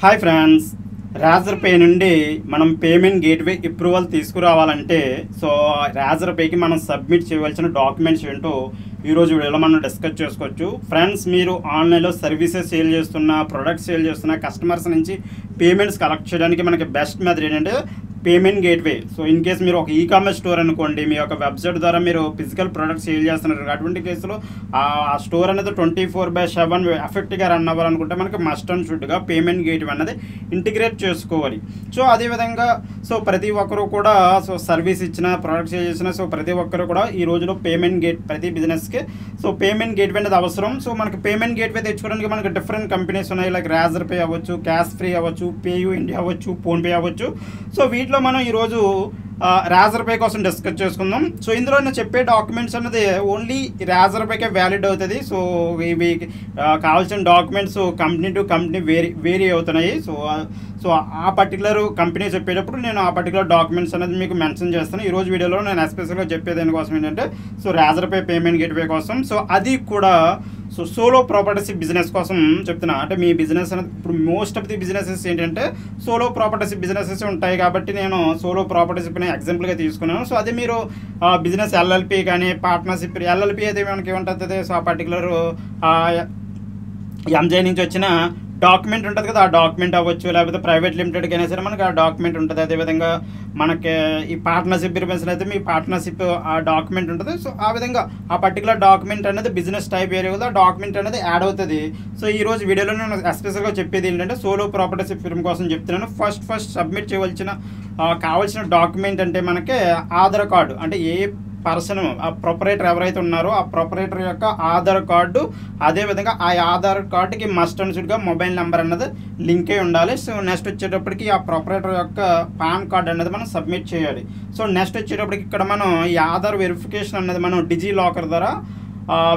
Hi friends, Roger pay నుండి మనం payment gateway approval తీసుకురావాలంటే రాజర్ పేకి మనం సబ్మిట్ చేయవలసిన డాక్యుమెంట్స్ ఏంటో ఈరోజు వీడియోలో మనం డిస్కస్ చేసుకోవచ్చు. ఫ్రెండ్స్, మీరు ఆన్లైన్లో సర్వీసెస్ సేల్ చేస్తున్న, ప్రొడక్ట్స్ సేల్ చేస్తున్న కస్టమర్స్ నుంచి పేమెంట్స్ కలెక్ట్ చేయడానికి మనకి బెస్ట్ మెథడ్ ఏంటంటే పేమెంట్ గేట్వే. ఇన్ కేస్ మీరు ఒక ఈకామర్స్ స్టోర్ అనుకోండి, మీ యొక్క వెబ్సైట్ ద్వారా మీరు ఫిజికల్ ప్రొడక్ట్స్ సేల్ చేస్తున్నారు. అటువంటి కేసులో ఆ స్టోర్ అనేది 24/7 ఎఫెక్ట్గా రన్ అవ్వాలనుకుంటే మనకి మస్ట్ అండ్ షుడ్గా పేమెంట్ గేట్వే అనేది ఇంటిగ్రేట్ చేసుకోవాలి. అదేవిధంగా ప్రతి ఒక్కరు కూడా సర్వీస్ ఇచ్చిన, ప్రొడక్ట్ సేల్ చేసిన ప్రతి ఒక్కరు కూడా ఈ రోజులో పేమెంట్ గేట్ ప్రతి బిజినెస్కి పేమెంట్ గేట్వే అనేది అవసరం. మనకి పేమెంట్ గేట్వే తెచ్చుకోవడానికి మనకి డిఫరెంట్ కంపెనీస్ ఉన్నాయి. లైక్ రాజర్ పే అవ్వచ్చు, క్యాష్ ఫ్రీ అవ్వచ్చు, పేయూ ఇండియా అవ్వచ్చు, ఫోన్పే అవ్వచ్చు. వీటిలో మనం ఈరోజు రాజర్ పే కోసం డిస్కస్ చేసుకుందాం. ఇందులో నేను చెప్పే డాక్యుమెంట్స్ అన్నది ఓన్లీ రాజర్ పేకే వ్యాలిడ్ అవుతుంది. ఇవి కావాల్సిన documents company to company vary అవుతున్నాయి. ఆ పర్టికులర్ కంపెనీ చెప్పేటప్పుడు నేను ఆ పర్టికులర్ డాక్యుమెంట్స్ అనేది మీకు మెన్షన్ చేస్తాను. ఈరోజు వీడియోలో నేను ఎస్పెషల్గా చెప్పేది దానికోసం ఏంటంటే రాజర్ పే పేమెంట్ గేట్వే కోసం. అది కూడా సోలో ప్రాపర్టీషిప్ బిజినెస్ కోసం చెప్తున్నా. అంటే మీ బిజినెస్ అనేది ఇప్పుడు మోస్ట్ ఆఫ్ ది బిజినెసెస్ ఏంటంటే సోలో ప్రాపర్టీషిప్ బిజినెసెస్ ఉంటాయి కాబట్టి నేను సోలో ప్రాపర్టీషిప్ ఎగ్జాంపుల్గా తీసుకున్నాను. అది మీరు బిజినెస్ ఎల్ఎల్పి కానీ పార్ట్నర్షిప్, ఎల్ఎల్పి అయితే మనకి ఏముంటుంది, ఆ పర్టికులర్ ఎంజే నుంచి వచ్చిన డాక్యుమెంట్ ఉంటుంది కదా, ఆ డాక్యుమెంట్ అవ్వచ్చు, లేకపోతే ప్రైవేట్ లిమిటెడ్కి అయినా సరే మనకి ఆ డాక్యుమెంట్ ఉంటుంది. అదేవిధంగా మనకి ఈ పార్ట్నర్షిప్ బిజినెస్ అయితే మీ పార్ట్నర్షిప్ ఆ డాక్యుమెంట్ ఉంటుంది. ఆ విధంగా ఆ పర్టికులర్ డాక్యుమెంట్ అనేది బిజినెస్ టైప్ ఏరియా కదా, ఆ డాక్యుమెంట్ అనేది యాడ్ అవుతుంది. ఈరోజు వీడియోలో నేను ఎస్పెషల్గా చెప్పేది ఏంటంటే సోలో ప్రాపర్టీషిప్ ఫిర్మ్ కోసం చెప్తున్నాను. ఫస్ట్ సబ్మిట్ చేయవలసిన కావాల్సిన డాక్యుమెంట్ అంటే మనకి ఆధార్ కార్డు. అంటే ఏ పర్సన్ ఆ ప్రొపరేటర్ ఎవరైతే ఉన్నారో ఆ ప్రొపరేటర్ యొక్క ఆధార్ కార్డు, అదేవిధంగా ఆ ఆధార్ కార్డుకి మస్ట్ అండ్ షుడ్గా మొబైల్ నెంబర్ అన్నది లింక్ అయి ఉండాలి. నెక్స్ట్ వచ్చేటప్పటికి ఆ ప్రొపరేటర్ యొక్క పాన్ కార్డు అనేది మనం సబ్మిట్ చేయాలి. నెక్స్ట్ వచ్చేటప్పటికి ఇక్కడ మనం ఈ ఆధార్ వెరిఫికేషన్ అనేది మనం డిజీ లాకర్ ద్వారా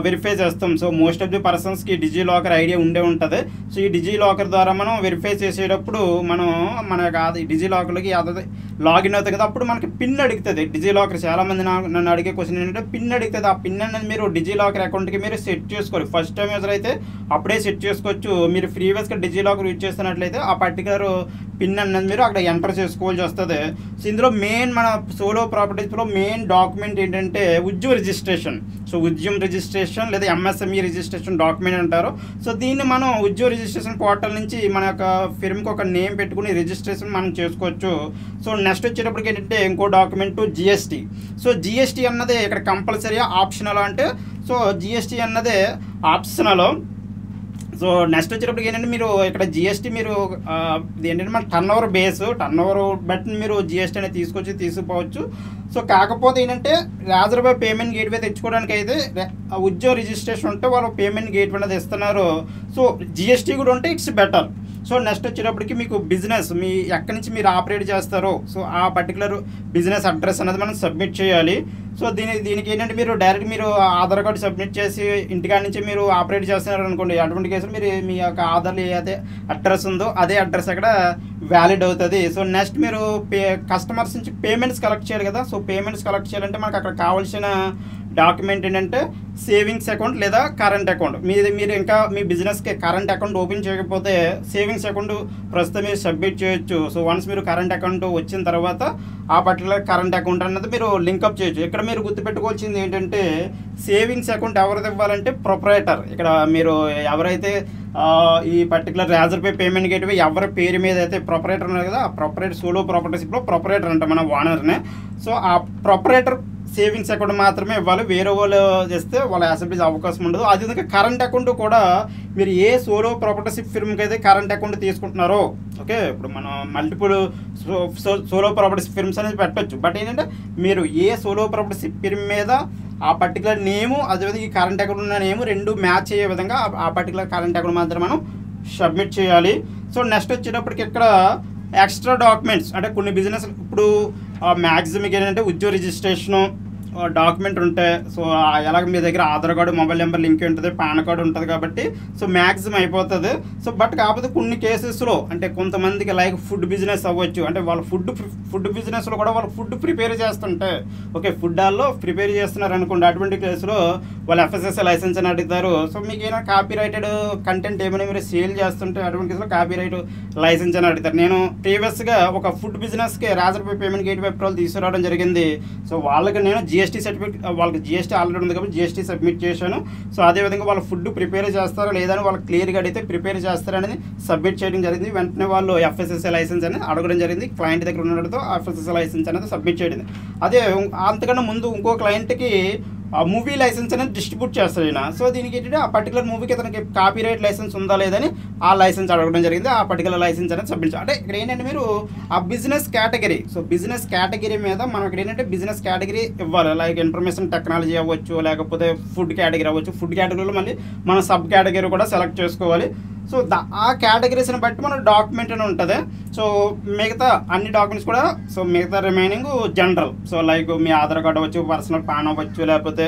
వెరిఫై చేస్తాం. మోస్ట్ ఆఫ్ ది పర్సన్స్కి డిజీ లాకర్ ఐడియా ఉండే ఉంటుంది. ఈ డిజీ లాకర్ ద్వారా మనం వెరిఫై చేసేటప్పుడు మన డిజీ లాకర్లోకి లాగిన్ అవుతుంది కదా, అప్పుడు మనకి పిన్ అడుగుతుంది. డిజీ లాకర్ చాలామంది నన్ను అడిగే క్వశ్చన్ ఏంటంటే పిన్ అడుగుతుంది. ఆ పిన్ అనేది మీరు డిజీ లాకర్ అకౌంట్కి మీరు సెట్ చేసుకోవాలి. ఫస్ట్ టైం యూజర్ అయితే అప్పుడే సెట్ చేసుకోవచ్చు. మీరు ప్రీవియస్గా డిజీ లాకర్ యూజ్ చేస్తున్నట్లయితే ఆ పర్టికులర్ పిన్ అనేది మీరు అక్కడ ఎంటర్ చేసుకోవాల్సి వస్తుంది. ఇందులో మెయిన్ మన సోలో ప్రాపర్టీస్లో మెయిన్ డాక్యుమెంట్ ఏంటంటే ఉద్యోగ రిజిస్ట్రేషన్. ఉద్యమ రిజిస్ట్రేషన్ లేదా ఎంఎస్ఎంఈ రిజిస్ట్రేషన్ డాక్యుమెంట్ అంటారు. దీన్ని మనం ఉద్యోగ రిజిస్ట్రేషన్ పోర్టల్ నుంచి మన యొక్క ఫిర్మ్కి ఒక నేమ్ పెట్టుకుని రిజిస్ట్రేషన్ మనం చేసుకోవచ్చు. నెక్స్ట్ వచ్చేటప్పటికి ఏంటంటే ఇంకో డాక్యుమెంట్ జిఎస్టీ. జిఎస్టీ అన్నది ఇక్కడ కంపల్సరీ ఆప్షనల్. అంటే జిఎస్టీ అన్నదే ఆప్షనల్. నెక్స్ట్ వచ్చేటప్పటికి ఏంటంటే మీరు ఇక్కడ జిఎస్టీ మీరు ఏంటంటే మన టర్న్ ఓవర్ బట్టి మీరు జిఎస్టీ అనేది తీసుకుపోవచ్చు. కాకపోతే ఏంటంటే రాజర్ పే పేమెంట్ గేట్వే తెచ్చుకోవడానికి అయితే ఉద్యోగ రిజిస్ట్రేషన్ ఉంటే వాళ్ళు పేమెంట్ గేట్వే అనేది ఇస్తున్నారు. జిఎస్టీ కూడా ఉంటే ఇట్స్ బెటర్. నెక్స్ట్ వచ్చేటప్పటికి మీకు బిజినెస్ మీ ఎక్కడి నుంచి మీరు ఆపరేట్ చేస్తారో ఆ పర్టికులర్ బిజినెస్ అడ్రస్ అనేది మనం సబ్మిట్ చేయాలి. దీనికి ఏంటంటే మీరు డైరెక్ట్ మీరు ఆధార్ కార్డు సబ్మిట్ చేసి ఇంటికాడ నుంచి మీరు ఆపరేట్ చేస్తున్నారు అనుకోండి, అటువంటి కేసులు మీరు మీ యొక్క ఆధార్లో ఏదైతే అడ్రస్ ఉందో అదే అడ్రస్ అక్కడ వ్యాలిడ్ అవుతుంది. నెక్స్ట్ మీరు కస్టమర్స్ నుంచి పేమెంట్స్ కలెక్ట్ చేయాలి కదా. పేమెంట్స్ కలెక్ట్ చేయాలంటే మనకు అక్కడ కావాల్సిన డాక్యుమెంట్ ఏంటంటే సేవింగ్స్ అకౌంట్ లేదా కరెంట్ అకౌంట్. మీరు ఇంకా మీ బిజినెస్కి కరెంట్ అకౌంట్ ఓపెన్ చేయకపోతే సేవింగ్స్ అకౌంట్ ప్రస్తుతం మీరు సబ్మిట్ చేయొచ్చు. వన్స్ మీరు కరెంట్ అకౌంట్ వచ్చిన తర్వాత ఆ పర్టికులర్ కరెంట్ అకౌంట్ అన్నది మీరు లింకప్ చేయొచ్చు. ఇక్కడ మీరు గుర్తుపెట్టుకోవాల్సింది ఏంటంటే సేవింగ్స్ అకౌంట్ ఎవరిది ఇవ్వాలంటే ప్రొపరేటర్. ఇక్కడ మీరు ఎవరైతే ఈ particular Roger pay payment gateway ఎవరి పేరు మీద అయితే ప్రొపరేటర్ ఉన్నారు కదా, ఆ ప్రొపరేటర్ సోలో ప్రాపర్టీషిప్లో ప్రొపరేటర్ అంటే మన ఓనర్నే. ఆ ప్రొపరేటర్ సేవింగ్స్ అకౌంట్ మాత్రమే ఇవ్వాలి. వేరే వాళ్ళు చేస్తే వాళ్ళు యాక్సెప్ట్ చేసే అవకాశం ఉండదు. అదేవిధంగా కరెంట్ అకౌంట్ కూడా మీరు ఏ సోలో ప్రాపర్టీషిప్ ఫిర్మ్కి అయితే కరెంట్ అకౌంట్ తీసుకుంటున్నారో, ఓకే, ఇప్పుడు మనం మల్టిపుల్ సోలో ప్రాపర్టీషిప్ ఫిర్మ్స్ అనేది పెట్టవచ్చు. బట్ ఏంటంటే మీరు ఏ సోలో ప్రాపర్టీషిప్ ఫిర్మ్ మీద ఆ పర్టికులర్ నేము, అదేవిధంగా ఈ కరెంట్ అకౌంట్ ఉన్న నేము రెండు మ్యాచ్ అయ్యే విధంగా ఆ పర్టికులర్ కరెంట్ అకౌంట్ మాత్రం మనం సబ్మిట్ చేయాలి. నెక్స్ట్ వచ్చేటప్పటికి ఇక్కడ ఎక్స్ట్రా డాక్యుమెంట్స్ అంటే కొన్ని బిజినెస్ ఇప్పుడు మ్యాక్సిమం ఏంటంటే ఉద్యోగ రిజిస్ట్రేషను, డాక్యుమెంట్ ఉంటే సో ఎలాగ మీ దగ్గర Aadhaar card mobile number link ఉంటుంది, పాన్ కార్డు ఉంటుంది కాబట్టి సో మ్యాక్సిమం అయిపోతుంది. సో బట్ కాకపోతే కొన్ని కేసెస్లో అంటే కొంతమందికి లైక్ ఫుడ్ బిజినెస్ అవ్వచ్చు, అంటే వాళ్ళ ఫుడ్ బిజినెస్లో కూడా వాళ్ళు ఫుడ్ ప్రిపేర్ చేస్తుంటే ఓకే ఫుడ్ హాల్లో ప్రిపేర్ చేస్తున్నారు అనుకోండి, అటువంటి కేసులో వాళ్ళు FSSAI లైసెన్స్ అని అడుగుతారు. సో మీకు ఏమైనా కాపీరైటెడ్ కంటెంట్ ఏమైనా మీరు సేల్ చేస్తుంటే అటువంటి కేసులో కాపీరైట్ లైసెన్స్ అని అడుగుతారు. నేను ప్రీవియస్గా ఒక ఫుడ్ బిజినెస్కి రాజర్పే పేమెంట్ గేట్వే అప్రూవల్ తీసుకురావడం జరిగింది. సో వాళ్ళకి నేను GST సర్టిఫికేట్, వాళ్ళకి GST ఆల్రెడీ ఉంది కాబట్టి GST సబ్మిట్ చేశాను. సో అదేవిధంగా వాళ్ళు ఫుడ్ ప్రిపేర్ చేస్తారా లేదా అని వాళ్ళకి క్లియర్గా అడిగితే ప్రిపేర్ చేస్తారనేది సబ్మిట్ చేయడం జరిగింది. వెంటనే వాళ్ళు FSSAI లైసెన్స్ అనేది అడగడం జరిగింది. క్లయింట్ దగ్గర ఉండడంతో FSSAI లైసెన్స్ అనేది సబ్మిట్ చేయడం. అదే అంతకన్నా ముందు ఇంకో క్లయింట్కి మూవీ లైసెన్స్ అనేది డిస్ట్రిబ్యూట్ చేస్తాడు ఈయన. సో దీనికి ఏంటంటే ఆ పర్టికులర్ మూవీకి అతనికి కాపీరైట్ లైసెన్స్ ఉందా లేదని ఆ లైసెన్స్ అడగడం జరిగింది. ఆ పర్టికులర్ లైసెన్స్ అనేది సబ్మిట్ చేయాలి. అంటే ఇక్కడ ఏంటంటే మీరు ఆ business category, so business category మీద మనం ఇక్కడ ఏంటంటే బిజినెస్ కేటగిరీ ఇవ్వాలి. లైక్ ఇన్ఫర్మేషన్ టెక్నాలజీ అవ్వచ్చు, లేకపోతే ఫుడ్ కేటగిరీ అవ్వచ్చు. ఫుడ్ కేటగిరీలో మళ్ళీ మన సబ్ కేటగిరీ కూడా సెలెక్ట్ చేసుకోవాలి. సో ఆ కేటగిరీస్ని బట్టి మన డాక్యుమెంట్ అని ఉంటుంది. సో మిగతా అన్ని డాక్యుమెంట్స్ కూడా సో మిగతా రిమైనింగ్ జనరల్. సో లైక్ మీ ఆధార్ కార్డు అవ్వచ్చు, పర్సనల్ పాన్ అవ్వచ్చు, లేకపోతే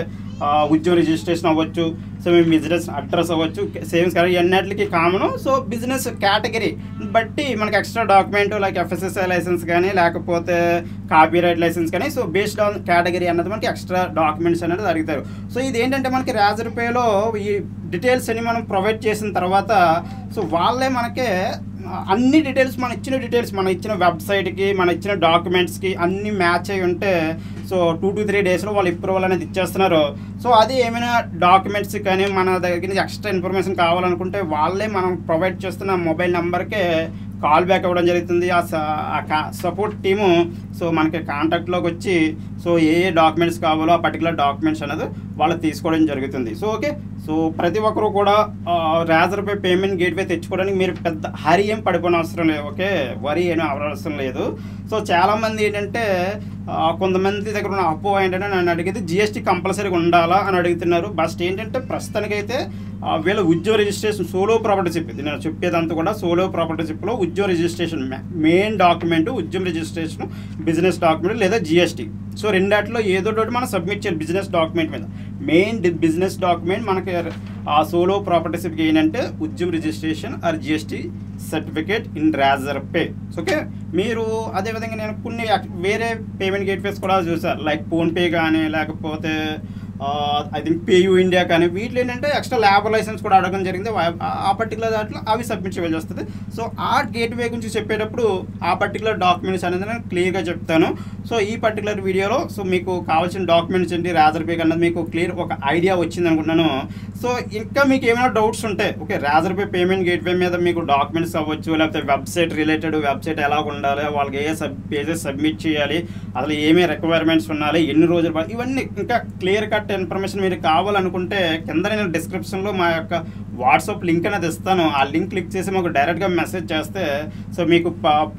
ఉద్యోగ రిజిస్ట్రేషన్ అవ్వచ్చు, సో మీ బిజినెస్ అడ్రస్ అవ్వచ్చు, సేవింగ్స్ కార్డు, ఇవన్నిటికి కామను. సో బిజినెస్ కేటగిరీ బట్టి మనకి extra document like FSSAI license కానీ లేకపోతే కాపీరైట్ లైసెన్స్ కానీ సో బేస్డ్ ఆన్ కేటగిరీ అన్నది మనకి ఎక్స్ట్రా డాక్యుమెంట్స్ అనేది అడుగుతారు. సో ఇది ఏంటంటే మనకి రాజర్పేలో ఈ డీటెయిల్స్ అన్ని మనం ప్రొవైడ్ చేసిన తర్వాత సో వాళ్ళే మనకే అన్ని డీటెయిల్స్ మన ఇచ్చిన వెబ్సైట్కి మన ఇచ్చిన డాక్యుమెంట్స్కి అన్నీ మ్యాచ్ అయి ఉంటే సో 2 to 3 డేస్లో వాళ్ళు అప్రూవల్ అనేది ఇచ్చేస్తున్నారు. సో అది ఏమైనా డాక్యుమెంట్స్ కానీ మన దగ్గర నుంచి ఎక్స్ట్రా ఇన్ఫర్మేషన్ కావాలనుకుంటే వాళ్ళే మనం ప్రొవైడ్ చేస్తున్న మొబైల్ నెంబర్కే కాల్ బ్యాక్ అవ్వడం జరుగుతుంది. ఆ సపోర్ట్ టీము సో మనకి కాంటాక్ట్లోకి వచ్చి సో ఏ డాక్యుమెంట్స్ కావాలో ఆ పర్టికులర్ డాక్యుమెంట్స్ అనేది వాళ్ళు తీసుకోవడం జరుగుతుంది. సో ఓకే, సో ప్రతి ఒక్కరు కూడా రాజర్పే పేమెంట్ గేట్వే తెచ్చుకోవడానికి మీరు పెద్ద హరి ఏం పడిపోయిన అవసరం లేదు. ఓకే, వరి ఏమీ అవసరం లేదు. సో చాలామంది ఏంటంటే కొంతమంది దగ్గర ఉన్న అప్పు ఏంటంటే నన్ను అడిగితే GST కంపల్సరీగా ఉండాలా అని అడుగుతున్నారు. బస్ట్ ఏంటంటే ప్రస్తుతానికైతే వీళ్ళ ఉద్యోగ రిజిస్ట్రేషన్ సోలో ప్రాపర్టీషిప్, ఇది నేను చెప్పేదంతా కూడా సోలో ప్రాపర్టీషిప్లో Udyog registration main document Udyog registration, business document లేదా GST. సో రెండాటిలో ఏదో ఒకటి మనం సబ్మిట్ చేయాలి. బిజినెస్ డాక్యుమెంట్ మీద మెయిన్ బిజినెస్ డాక్యుమెంట్ మనకి ఆ సోలో ప్రాపర్టీషిప్కి ఏంటంటే Udyog registration or GST certificate in Razorpay. Okay, మీరు అదేవిధంగా నేను కొన్ని వేరే పేమెంట్ గేట్వేస్ కూడా చూసాను, లైక్ ఫోన్పే కానీ లేకపోతే ఐ థింక్ PayU India కానీ వీటిలో ఏంటంటే ఎక్స్ట్రా లేబర్ లైసెన్స్ కూడా అడగడం జరిగింది. ఆ పర్టికులర్ దాంట్లో అవి సబ్మిట్ చేయాల్సి వస్తుంది. సో ఆ గేట్వే గురించి చెప్పేటప్పుడు ఆ పర్టికులర్ డాక్యుమెంట్స్ అనేది నేను క్లియర్గా చెప్తాను. సో ఈ పర్టికులర్ వీడియోలో సో మీకు కావాల్సిన డాక్యుమెంట్స్ ఏంటి రాజర్పే అన్నది మీకు క్లియర్ ఒక ఐడియా వచ్చింది అనుకుంటున్నాను. సో ఇంకా మీకు ఏమైనా డౌట్స్ ఉంటే ఓకే రాజర్పే పేమెంట్ గేట్వే మీద మీకు డాక్యుమెంట్స్ అవ్వచ్చు, లేకపోతే వెబ్సైట్ రిలేటెడ్ వెబ్సైట్ ఎలా ఉండాలి, వాళ్ళకి ఏ పేజెస్ సబ్మిట్ చేయాలి, అసలు ఏమేమి రిక్వైర్మెంట్స్ ఉండాలి, ఎన్ని రోజులు, ఇవన్నీ ఇంకా క్లియర్ కట్ ఇన్ఫర్మేషన్ మీరు కావాలనుకుంటే కింద నేను డిస్క్రిప్షన్లో మా యొక్క వాట్సాప్ లింక్ అనేది ఇస్తాను. ఆ లింక్ క్లిక్ చేసి మాకు డైరెక్ట్గా మెసేజ్ చేస్తే సో మీకు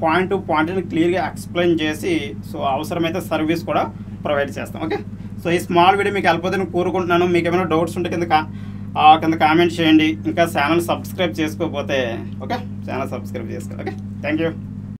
పాయింట్ టు పాయింట్ని క్లియర్గా ఎక్స్ప్లెయిన్ చేసి సో అవసరమైతే సర్వీస్ కూడా ప్రొవైడ్ చేస్తాం. ఓకే, సో ఈ స్మాల్ వీడియో మీకు వెళ్ళిపోతే కోరుకుంటున్నాను. మీకు ఏమైనా డౌట్స్ ఉంటే కింద కామెంట్ చేయండి. ఇంకా ఛానల్ సబ్స్క్రైబ్ చేసుకోకపోతే ఓకే ఛానల్ సబ్స్క్రైబ్ చేసుకోండి. Okay, thank you.